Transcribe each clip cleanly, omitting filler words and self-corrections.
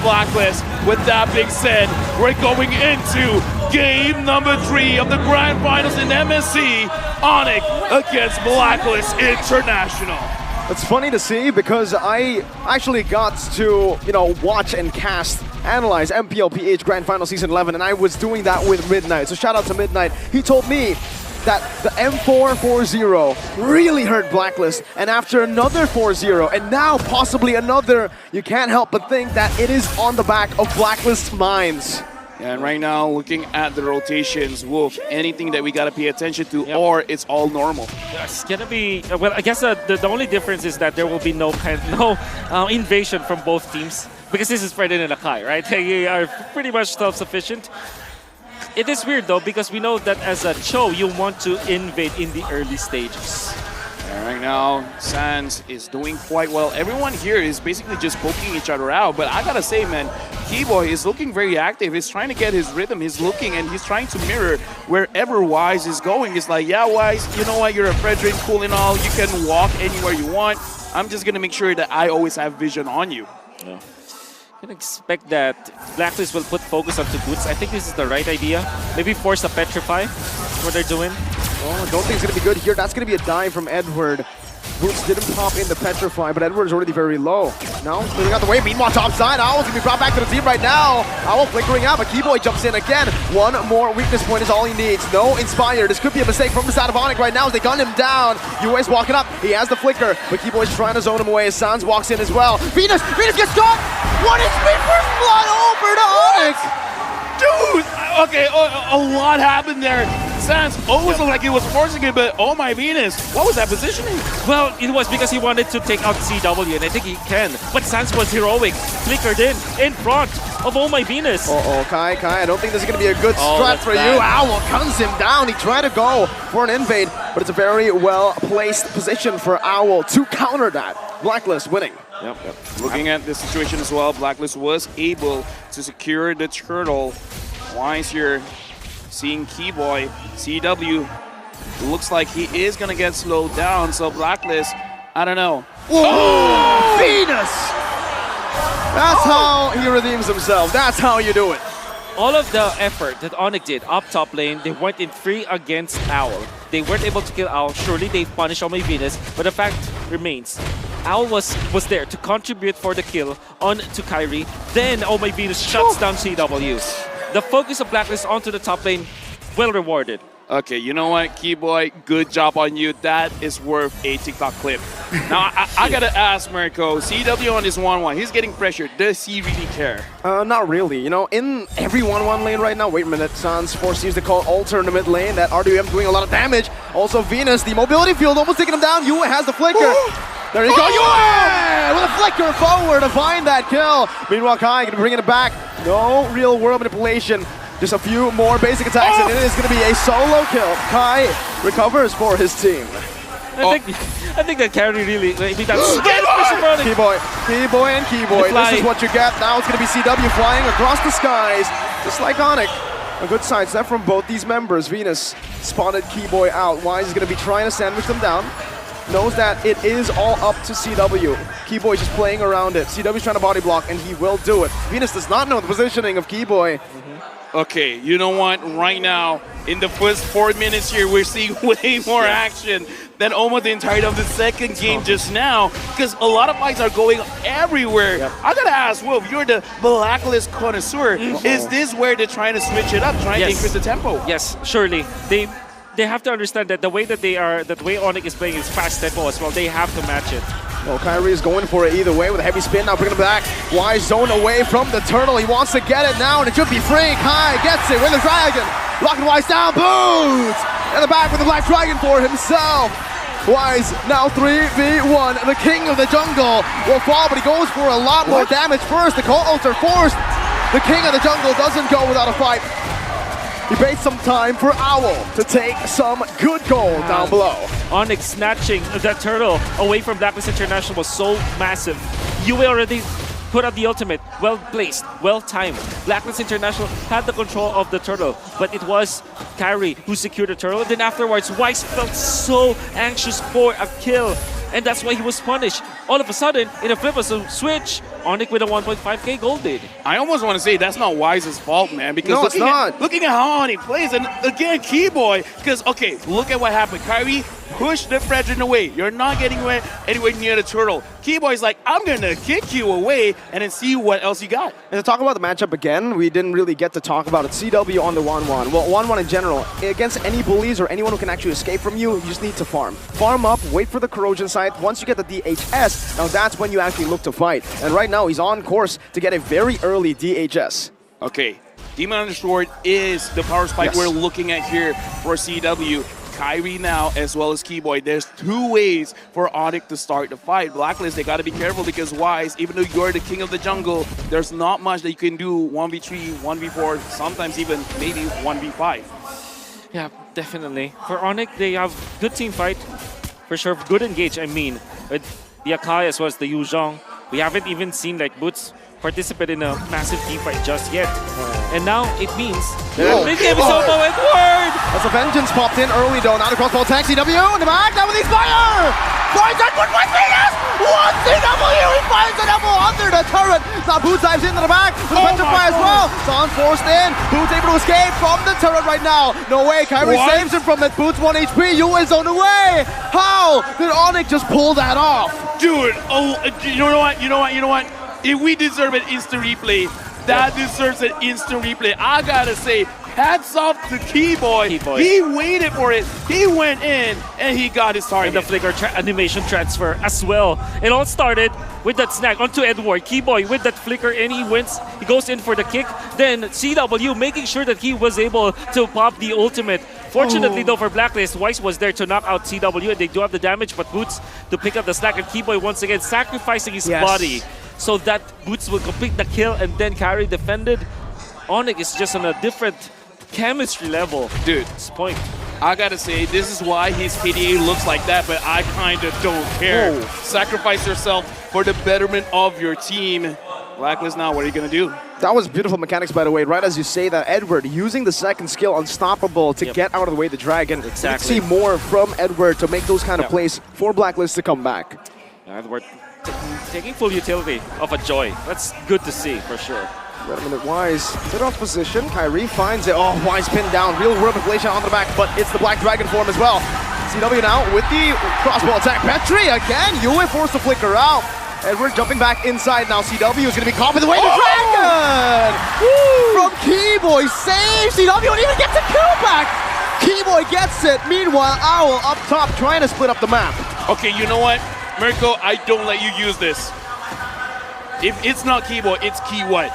Blacklist. With that being said, we're going into game number 3 of the Grand Finals in MSC. Onic against Blacklist International. It's funny to see because I actually got to, watch and analyze MPLPH Grand Final Season 11, and I was doing that with Midnight. So shout out to Midnight. He told me that the M4-4-0 really hurt Blacklist, and after another 4-0, and now possibly another, you can't help but think that it is on the back of Blacklist's minds. And right now, looking at the rotations, Wolf, anything that we got to pay attention to, or it's all normal? It's going to be, well, I guess the only difference is that there will be no invasion from both teams, because this is Fredin and Akai, right? They are pretty much self-sufficient. It is weird, though, because we know that as a Cho, you want to invade in the early stages. And right now, Sans is doing quite well. Everyone here is basically just poking each other out. But I gotta say, man, Keyboy is looking very active. He's trying to get his rhythm. He's looking and he's trying to mirror wherever Wise is going. He's like, yeah, Wise, you know what? You're a Fredrin, cool and all. You can walk anywhere you want. I'm just gonna make sure that I always have vision on you. Yeah. I can expect that Blacklist will put focus onto Boots. I think this is the right idea. Maybe force a Petrify. That's what they're doing. Oh, I don't think it's going to be good here. That's going to be a dive from Edward. Boots didn't pop in the Petrify, but Edward is already very low. Now, moving out the way. Meanwhile, top side, Owl's going to be brought back to the team right now. Owl flickering out, but Keyboy jumps in again. One more weakness point is all he needs. No Inspire. This could be a mistake from the side of Onic right now as they gun him down. US walking up. He has the flicker, but Keyboy's trying to zone him away as Sans walks in as well. Venus gets caught! What is me first blood over to Onic? Dude! Okay, a lot happened there. Sans always looked like he was forcing it, but oh my Venus, what was that positioning? Well, it was because he wanted to take out CW, and I think he can. But Sans was heroic, flickered in front of Oh My Venus. Kai, I don't think this is going to be a good strat for you. Owl guns him down. He tried to go for an invade, but it's a very well-placed position for Owl to counter that. Blacklist winning. Yep. Looking at this situation as well, Blacklist was able to secure the turtle. Wise here, seeing Keyboy, CW, looks like he is gonna get slowed down, so Blacklist, I don't know. Oh! Venus! That's how he redeems himself. That's how you do it. All of the effort that Onic did up top lane, they went in 3 against Owl. They weren't able to kill Owl. Surely they punished Oh My Venus, but the fact remains, Owl was there to contribute for the kill on to Kyrie. Then Oh My Venus shuts down CW. The focus of Blacklist onto the top lane, well rewarded. Okay, you know what, Keyboy, good job on you. That is worth a TikTok clip. Now, I gotta ask Mirko, CW on this 1-1, he's getting pressured. Does he really care? Not really. In every 1-1 lane right now, wait a minute, Sans forces to call Alter in the mid lane. That RWM doing a lot of damage. Also, Venus, the mobility field almost taking him down. Yue has the flicker. There you go, Yue! With a flicker forward to find that kill. Meanwhile, Kai gonna be bringing it back. No real world manipulation. Just a few more basic attacks, and it is going to be a solo kill. Kai recovers for his team. I think that carry really, maybe that's Keyboy and Keyboy. This is what you get. Now it's going to be CW flying across the skies, just like Onic. A good sidestep from both these members. Venus spotted Keyboy out. Wise is going to be trying to sandwich them down. Knows that it is all up to CW. Keyboy just playing around it. CW's trying to body block, and he will do it. Venus does not know the positioning of Keyboy. Okay, you know what? Right now, in the first 4 minutes here, we're seeing way more action than almost the entirety of the second game just now, because a lot of fights are going everywhere. I gotta ask, Wolf, you're the Blacklist connoisseur. Is this where they're trying to switch it up, trying to increase the tempo? Yes, surely. They have to understand that the way that the way Onic is playing is fast tempo as well. They have to match it. Well, Kyrie is going for it either way with a heavy spin. Now bringing him back. Wise zone away from the turtle. He wants to get it now, and it should be free. Kai gets it with the dragon. Locking Wise down. Boots! In the back with the Black Dragon for himself. Wise now 3v1. The king of the jungle will fall, but he goes for a lot more damage first. The Cold Ulcer forced. The king of the jungle doesn't go without a fight. He paid some time for Owl to take some good gold down below. Onic snatching that turtle away from Blacklist International was so massive. Yue already put out the ultimate. Well placed, well timed. Blacklist International had the control of the turtle, but it was Kyrie who secured the turtle. Then afterwards, Wise felt so anxious for a kill, and that's why he was punished. All of a sudden, in a flip of a switch, Onic with a 1.5k gold lead. I almost want to say that's not Wise's fault, man. Because No, it's not. Looking at how Onic plays, and again, Keyboy. Because okay, look at what happened. Kyrie pushed the Fredrin away. You're not getting away anywhere near the turtle. Keyboy's like, I'm gonna kick you away and then see what else you got. And to talk about the matchup again, we didn't really get to talk about it. CW on the 1-1. Well, 1-1 in general. Against any bullies or anyone who can actually escape from you, you just need to farm. Farm up, wait for the corrosion site. Once you get the DHS, now that's when you actually look to fight. And right now, he's on course to get a very early DHS. Okay, Demon Undersword is the power spike Yes. we're looking at here for CW. Kyrie now, as well as Keyboy. There's two ways for Onic to start the fight. Blacklist, they got to be careful because Wise, even though you're the king of the jungle, there's not much that you can do 1v3, 1v4, sometimes even maybe 1v5. Yeah, definitely. For Onic, they have good team fight. For sure, good engage, I mean. With the Akai as well as the Yuzhong. We haven't even seen like Boots participate in a massive team fight just yet. And now it means Whoa. mid-game is over with Word! As the Vengeance popped in early though, now the crossbow attack, CW in the back, now with the Inspire! Finds that one Venus! One CW, he finds the double under the turret! Now Boots dives into the back, with the Petrify as well! Son forced in, Boots able to escape from the turret right now! No way, Kyrie saves him from it, Boots 1 HP, Yu is on the way! How did Onic just pull that off? Dude, oh, you know what? If we deserve an instant replay, that deserves an instant replay. I gotta say, hats off to Keyboy. He waited for it, he went in, and he got his target. And the flicker animation transfer as well. It all started with that snag onto Edward. Keyboy with that flicker and he wins. He goes in for the kick. Then CW making sure that he was able to pop the ultimate. Fortunately though for Blacklist, Weiss was there to knock out CW and they do have the damage, but Boots to pick up the slack, and Keyboy once again sacrificing his body so that Boots will complete the kill, and then Carry defended. Onic is just on a different chemistry level. Dude, It's point. I gotta say, this is why his KDA looks like that, but I kinda don't care. Whoa. Sacrifice yourself for the betterment of your team. Blacklist now, what are you gonna do? That was beautiful mechanics, by the way. Right as you say that, Edward using the second skill, Unstoppable, to get out of the way of the dragon. Exactly. You can see more from Edward to make those kind of plays for Blacklist to come back. Edward taking full utility of a Joy. That's good to see for sure. Wait a minute, Wise. Sit off position. Kyrie finds it. Oh, Wise pinned down. Real world manipulation on the back, but it's the Black Dragon form as well. CW now with the crossbow attack. Petri again. Yue forced to flicker out. Edward jumping back inside now. CW is going to be caught with the way the dragon! From Keyboy. Saves CW and even gets a kill back. Keyboy gets it. Meanwhile, Owl up top trying to split up the map. Okay, you know what? Mirko, I don't let you use this. If it's not Keyboy, it's Key what?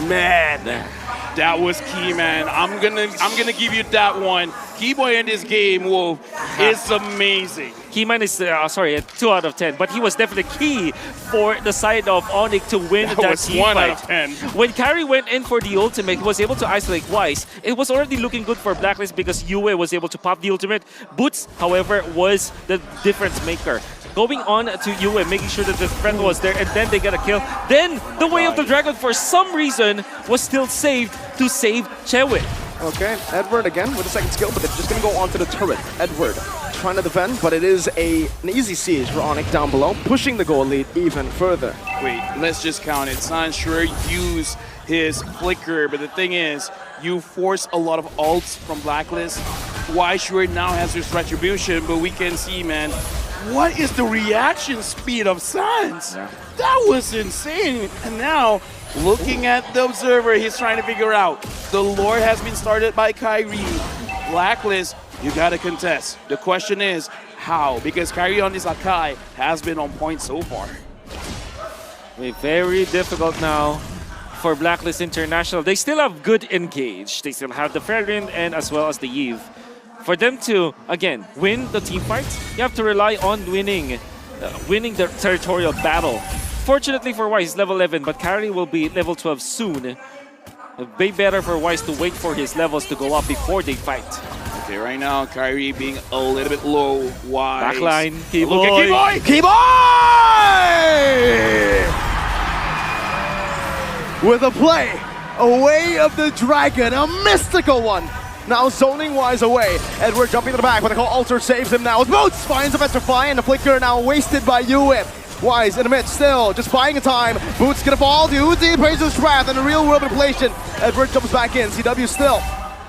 Man, that was key, man. I'm gonna give you that one. Keyboy in this game, whoa, it's amazing. Keyman is, sorry, a 2 out of 10, but he was definitely key for the side of Onic to win that was team 1 fight. out of 10. When Carry went in for the ultimate, he was able to isolate Weiss. It was already looking good for Blacklist because Yue was able to pop the ultimate. Boots, however, was the difference maker. Going on to Yue, making sure that the friend was there, and then they get a kill. Then the Way of the Dragon, for some reason, was still saved to save Chewit. Okay, Edward again with the second skill, but they're just going to go onto the turret. Edward trying to defend, but it is an easy siege for Onic down below, pushing the goal lead even further. Wait, let's just count it. San sure used his flicker, but the thing is, you force a lot of ults from Blacklist. Why sure now has his retribution, but we can see, man, what is the reaction speed of Sans? Yeah. That was insane. And now, looking at the observer, he's trying to figure out. The lore has been started by Kyrie. Blacklist, you gotta contest. The question is, how? Because Kyrie on this Akai has been on point so far. Very difficult now for Blacklist International. They still have good engage. They still have the Fairwind and as well as the Eve. For them to, again, win the team fights, you have to rely on winning the territorial battle. Fortunately for Weiss, level 11, but Carry will be level 12 soon. It'd be better for Weiss to wait for his levels to go up before they fight. Okay, right now, Kyrie being a little bit low. Wise. Backline, Look at Keyboy! Keyboy! With a play, a Way of the Dragon, a mystical one. Now zoning Wise away. Edward jumping to the back, but the call Alter saves him now. Boots finds a Petrify and the flicker now wasted by Yue. Wise in the mid still, just buying time. Boots gonna fall to Uzi, Praiser's Wrath, and a real world manipulation. Edward jumps back in, CW still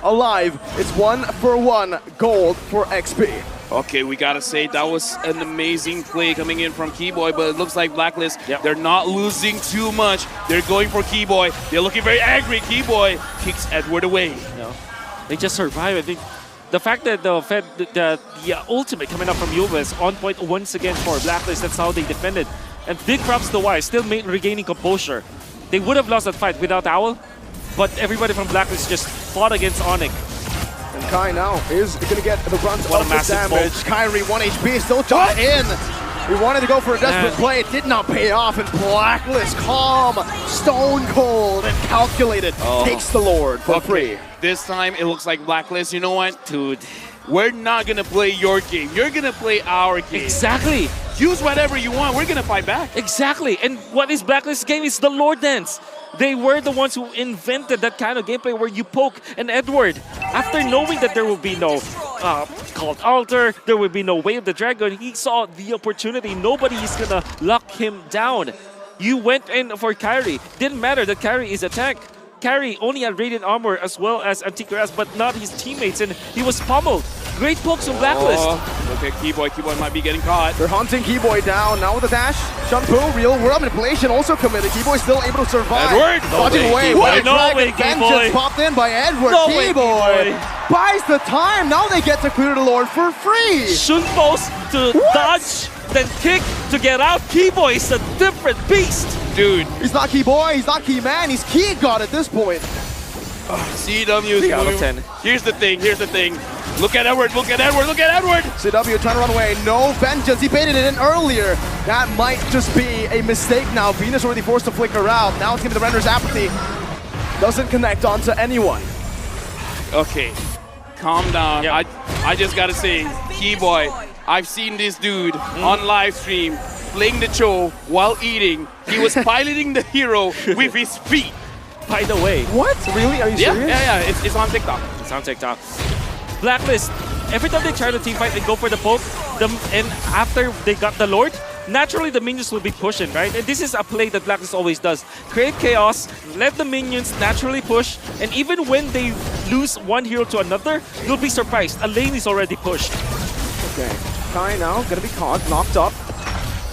alive. It's 1-for-1 gold for XP. Okay, we gotta say that was an amazing play coming in from Keyboy, but it looks like Blacklist, they're not losing too much. They're going for Keyboy. They're looking very angry. Keyboy kicks Edward away. No, they just survive. I think the fact that the ultimate coming up from Yuba is on point once again for Blacklist, that's how they defended. And big props to Wise, still regaining composure. They would have lost that fight without Owl, but everybody from Blacklist just fought against Onic. And Kai now is going to get the brunt What of a the massive damage. bolt. Kyrie 1 HP still jumped in. He wanted to go for a desperate play. It did not pay off. And Blacklist, calm, stone cold, and calculated, takes the Lord for free. This time it looks like Blacklist. You know what? Dude. We're not gonna play your game. You're gonna play our game. Exactly. Use whatever you want. We're gonna fight back. Exactly. And what is Blacklist's game? It's the Lord Dance. They were the ones who invented that kind of gameplay where you poke. And Edward, after knowing that there will be no called altar, there will be no way of the dragon, he saw the opportunity. Nobody is gonna lock him down. You went in for Kyrie. Didn't matter that Kyrie is a tank. Kyrie only had radiant armor as well as anti-grass, but not his teammates, and he was pummeled. Great pokes from Blacklist. Look at Keyboy. Keyboy might be getting caught. They're hunting Keyboy down. Now with the dash. Shampoo, real world manipulation also committed. Keyboy still able to survive. Edward! Dodging away. Keyboy. No way, Vengeance Keyboy. popped in by Edward. No way, Keyboy Keyboy. buys the time. Now they get to clear the Lord for free. Shunpo's to dodge, then kick to get out. Keyboy is a different beast. Dude, He's not Keyboy. He's not Keyman. He's Key God at this point. CW is 3 out of moving. 10. Here's the thing. Here's the thing. Look at Edward. Look at Edward. Look at Edward. CW trying to run away. No Vengeance. He baited it in earlier. That might just be a mistake now. Venus already forced to flicker out. Now it's going to be the Render's Apathy. Doesn't connect onto anyone. Okay, calm down. Yep. I just gotta say, Keyboy, I've seen this dude on live stream playing the show while eating. He was piloting the hero with his feet. By the way, What? Really? Are you serious? Yeah. It's on TikTok. it's on TikTok. Blacklist, every time they try to team fight, they go for the poke, and after they got the Lord, naturally the minions will be pushing, right? And this is a play that Blacklist always does. Create chaos, let the minions naturally push, and even when they lose one hero to another, you'll be surprised. A lane is already pushed. Okay. Kai now gonna be caught, knocked up.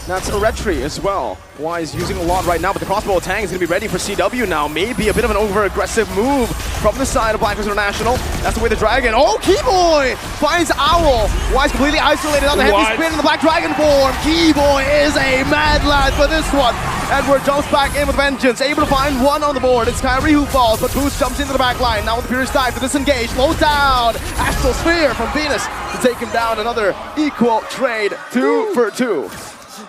That's a retry as well. Wise using a lot right now, but the crossbow tank is gonna be ready for CW now. Maybe a bit of an over-aggressive move from the side of Blacklist International. That's the way the Dragon. Oh, Keyboy finds Owl. Wise completely isolated on the heavy What? spin in the Black Dragon form. Keyboy is a mad lad for this one. Edward jumps back in with Vengeance, able to find one on the board. It's Kyrie who falls, but Boost jumps into the back line. Now with the Furious Dive to disengage. Low down. Astral Sphere from Venus to take him down. Another equal trade, 2 for 2.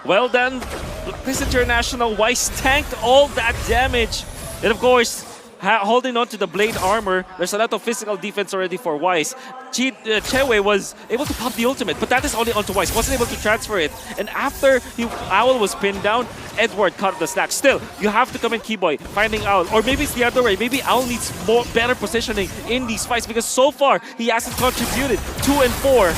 Well done, Blacklist International. Wise tanked all that damage. And of course, holding on to the blade armor, there's a lot of physical defense already for Wise. Chewe was able to pop the ultimate, but that is only onto Wise. Wasn't able to transfer it. And after Owl was pinned down, Edward caught the slack. Still, you have to come in Keyboy, finding Owl. Or maybe it's the other way. Maybe Owl needs better positioning in these fights because so far, he hasn't contributed. 2 and 4.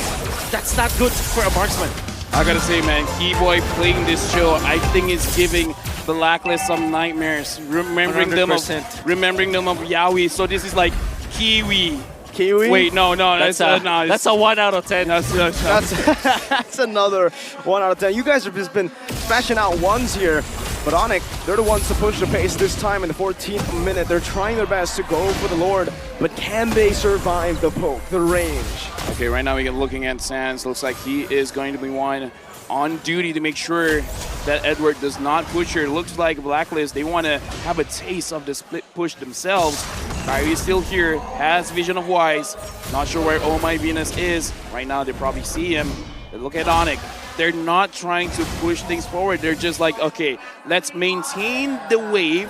That's not good for a marksman. I gotta say, man, Keyboy playing this show, I think is giving Blacklist some nightmares. Remembering 100%. them of Yaoi. So this is like Kiwi. Kiwi? Wait, no, That's a 1 out of 10. That's another 1 out of 10. You guys have just been smashing out ones here. But Onic, they're the ones to push the pace this time in the 14th minute. They're trying their best to go for the Lord, but can they survive the poke, the range? Okay, right now we're looking at Sans. Looks like he is going to be one on duty to make sure that Edward does not push her. It looks like Blacklist, they want to have a taste of the split push themselves. Kyrie is still here, has vision of Wise. Not sure where Oh My Venus is. Right now they probably see him. But look at Onic. They're not trying to push things forward. They're just like, okay, let's maintain the wave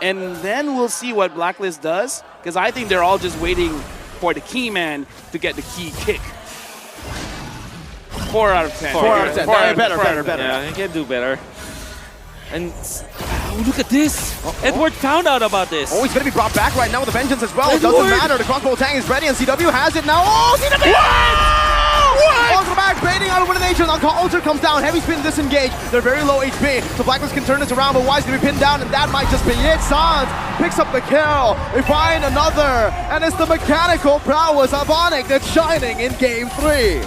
and then we'll see what Blacklist does. Because I think they're all just waiting for the key man to get the key kick. 4 out of 10. 4 out of 10. Better. Yeah, he can do better. And look at this. Edward found out about this. Oh, he's going to be brought back right now with the Vengeance as well. It Edward! doesn't matter. The crossbow tank is ready and CW has it now. Oh, CW! What? Welcome back. baiting out of one nature. Now Alter comes down, heavy spin disengaged. They're very low HP, so Blacklist can turn this around, but Wise gonna be pinned down, and that might just be it. Sans picks up the kill. They find another, and it's the mechanical prowess of Onic that's shining in game 3.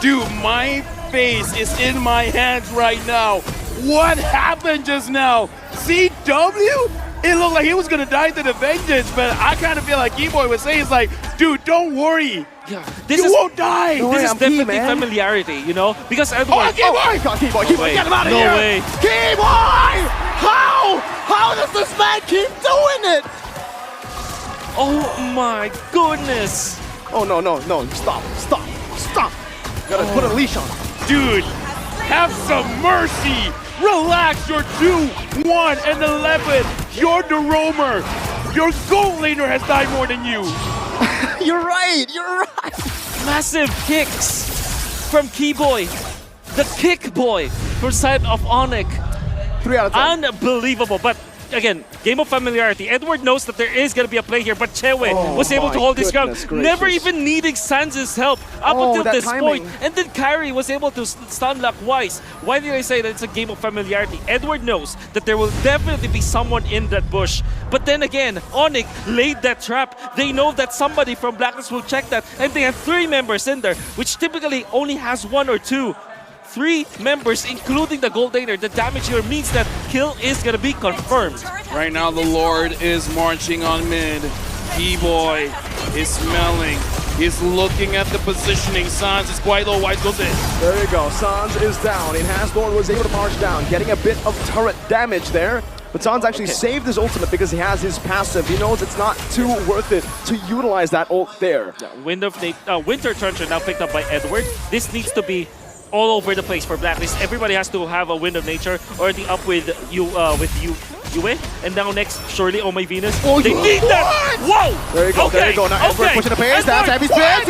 Dude, my face is in my hands right now. What happened just now? CW? It looked like he was gonna die to the vengeance, but I kind of feel like E-Boy was saying, it's like, dude, don't worry. Yeah, You won't die. No This way, is I'm definitely key, man. familiarity, you know? Because Edward... Oh, Keyboy! God, Keyboy, No way. get him out of No here! way. Keyboy! How does this man keep doing it? Oh my goodness! Oh, no, stop. Gotta put a leash on him. Dude, have some mercy. Relax, you're 2-1 and 11. You're the roamer. Your gold laner has died more than you. You're right. Massive kicks from Keyboy. The kick boy for side of Onic. 3 out of 10. Unbelievable. But again, game of familiarity. Edward knows that there is going to be a play here, but Chewe was able to hold his ground, never even needing Sans' help up until that this timing. point. And then Kyrie was able to stun lock Wise. Why did I say that it's a game of familiarity? Edward knows that there will definitely be someone in that bush. But then again, Onic laid that trap. They know that somebody from Blacklist will check that, and they have 3 members in there, which typically only has 1 or 2. 3 members, including the gold laner. The damage here means that kill is gonna be confirmed. Right now, the Lord is marching on mid. E-Boy is smelling. He's looking at the positioning. Sans is quite low. Wise goes in. There you go. Sans is down. Lord was able to march down, getting a bit of turret damage there. But Sans actually saved his ultimate because he has his passive. He knows it's not too worth it to utilize that ult there. Yeah, Winter Trencher now picked up by Edward. This needs to be all over the place for Blacklist. Everybody has to have a Wind of Nature already up with Yue. And now next, surely, oh my Venus. Oh, they need that! Whoa! There you go, there you go. Now Edward pushing the pace. That's heavy spin.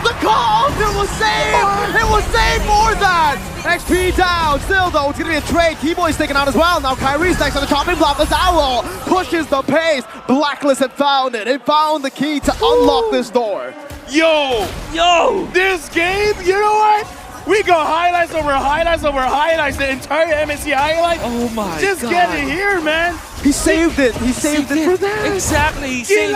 The call! It was saved! It was saved for that! XP down. Still, though, it's going to be a trade. Keyboy's taken out as well. Now Kyrie's next on the chopping block. This Owl pushes the pace. Blacklist had found it. It found the key to unlock this door. Yo! This game, you know what? We go highlights over highlights, the entire MSC highlight. Oh my Just God. get it here, man. He saved it. He saved it for that. Exactly. He saved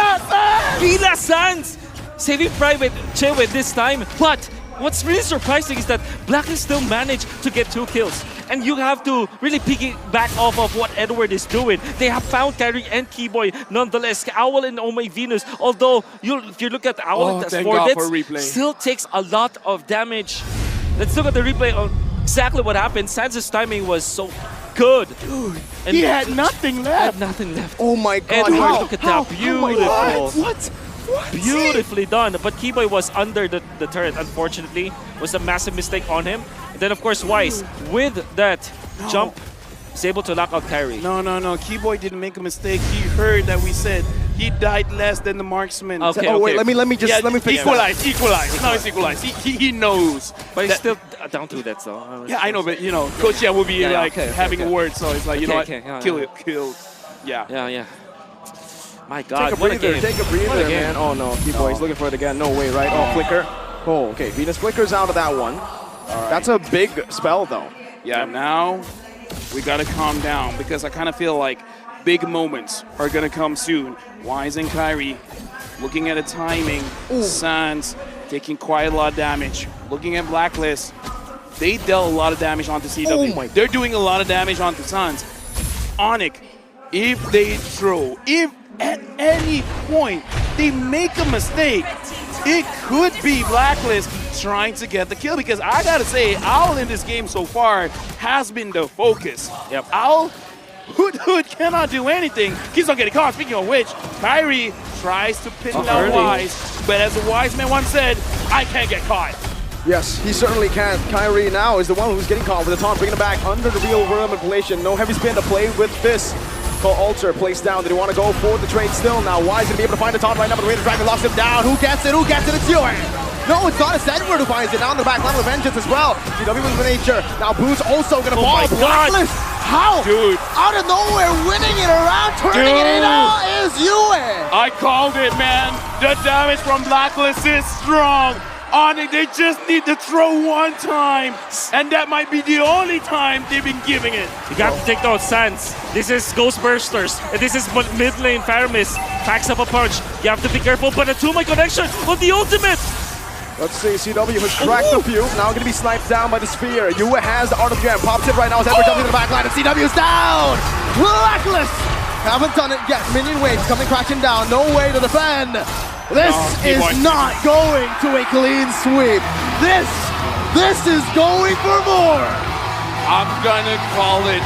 Gila Sans! Saving Private Chewe this time. But what's really surprising is that Blacklist still managed to get 2 kills. And you have to really piggyback off of what Edward is doing. They have found Kyrie and Keyboy nonetheless. Owl and Oh My Venus, although if you look at Owl, that's thank 4 God hits, for replay. still takes a lot of damage. Let's look at the replay on exactly what happened. Sans' timing was so good. Dude, And he had nothing left. had nothing left. Oh my God. Edward, How? look at How? that. Beautiful. What? Beautifully done, but Keyboy was under the turret, unfortunately. Was a massive mistake on him. And then, of course, Wise, with that jump, is able to knock out Kyrie. No. Keyboy didn't make a mistake. He heard that we said he died less than the marksman. Okay, Oh, wait, let me fix equalize. Now it's equalized. He knows. But he's that- still down to that, so. Yeah, I know, but, you know, Coach will be Yeah, like okay, having a word, so it's like, you know what, yeah, kill yeah. it, kill. Yeah. Yeah. My God, Take a what a breather, game. take a breather, What a game. man. Oh no, Keyboy, he's looking for it again. No way, right? Oh, flicker. Oh, okay. Venus flickers out of that one. That's a big spell, though. Yeah, now we gotta calm down because I kind of feel like big moments are gonna come soon. Wise and Kyrie looking at the timing. Sans taking quite a lot of damage. Looking at Blacklist, they dealt a lot of damage onto CW. Oh my- They're doing a lot of damage onto Sans. Onic, if they throw, if at any point they make a mistake, it could be Blacklist trying to get the kill, because I gotta say, Owl in this game so far has been the focus. Yep. Owl, Hood cannot do anything. Keeps on getting caught. Speaking of which, Kyrie tries to pin down early. Wise, but as a wise man once said, I can't get caught. Yes, he certainly can. Kyrie now is the one who's getting caught with the taunt, bringing it back under the real world manipulation. No heavy spin to play with this. Alter placed down. Did he want to go for the trade still? Now Wise gonna be able to find the taunt right now, but the Raider Dragon locks him down. Who gets it? It's Yue. No, it's not. It's Edward who finds it. Down the back line of Vengeance as well. CW with the nature. Now Boo's also gonna fall. my God. Blacklist How? Dude. Out of nowhere, winning it around, turning it in is Yue. I called it, man. The damage from Blacklist is strong. Onic, they just need to throw one time, and that might be the only time they've been giving it. You got to take those Sands. This is Ghost Bursters, and this is mid lane Faramis. Packs up a punch. You have to be careful, but a 2-my connection on the ultimate. Let's see, CW has cracked the fuse, now gonna be sniped down by the sphere. Yue has the Art of Jam, pops it right now as Edward jumps into the back line, and CW's down! Blacklist! Haven't done it yet, minion waves coming crashing down, no way to defend! This is not going to a clean sweep. This is going for more! I'm gonna call it